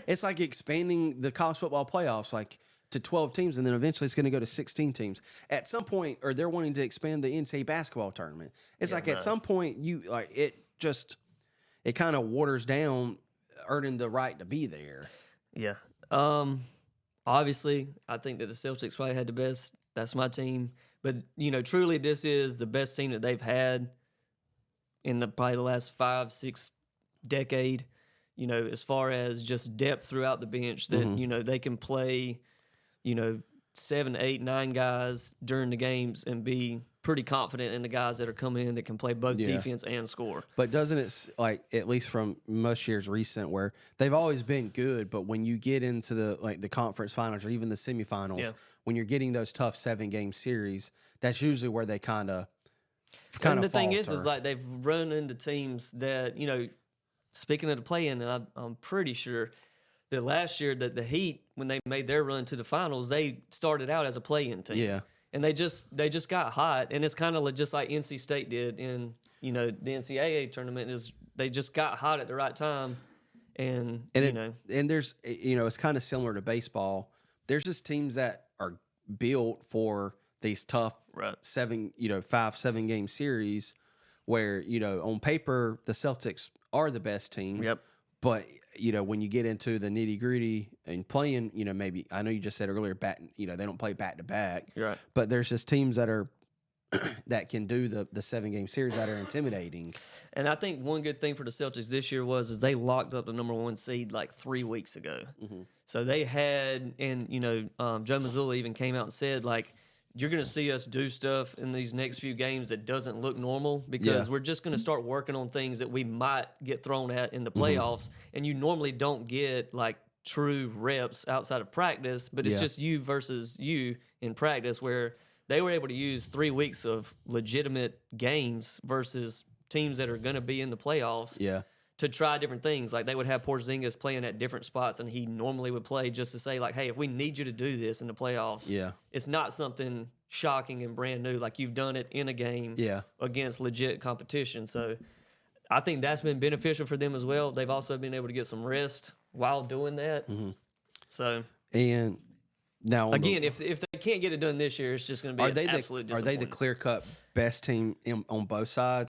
it's like expanding the college football playoffs like to 12 teams, and then eventually it's going to go to 16 teams at some point. Or they're wanting to expand the NCAA basketball tournament. It's like at some point it kind of waters down earning the right to be there. Yeah. Obviously, I think that the Celtics probably had the best. That's my team. But, truly this is the best team that they've had in probably the last 5-6 decade, as far as just depth throughout the bench that, they can play, 7, 8, 9 guys during the games and be pretty confident in the guys that are coming in that can play both defense and score. But doesn't it, like, at least from most years recent, where they've always been good, but when you get into the conference finals or even the semifinals, when you're getting those tough 7-game series, that's usually where they kind of and the thing is like they've run into teams that, speaking of the play-in, I'm pretty sure that last year that the Heat, when they made their run to the finals, they started out as a play-in team. Yeah. And they just got hot, and it's kind of just like NC State did in the NCAA tournament. Is they just got hot at the right time, and there's it's kind of similar to baseball. There's just teams that are built for these tough 5-7 game series, where on paper the Celtics are the best team. Yep. But when you get into the nitty gritty and playing, maybe I know you just said earlier, they don't play back to back. Right. But there's just teams that are that can do the 7-game series that are intimidating. And I think one good thing for the Celtics this year is they locked up the number 1 seed like 3 weeks ago. Mm-hmm. So they had, and Joe Mazzulla even came out and said like, you're going to see us do stuff in these next few games that doesn't look normal because we're just going to start working on things that we might get thrown at in the playoffs. And you normally don't get like true reps outside of practice, but it's just you versus you in practice, where they were able to use 3 weeks of legitimate games versus teams that are going to be in the playoffs. Yeah. To try different things. Like they would have Porzingis playing at different spots and he normally would play just to say like, hey, if we need you to do this in the playoffs, it's not something shocking and brand new. Like you've done it in a game against legit competition. So I think that's been beneficial for them as well. They've also been able to get some rest while doing that. Mm-hmm. So, and now again, if they can't get it done this year, it's just going to be absolute disappointment. Are they the clear-cut best team on both sides?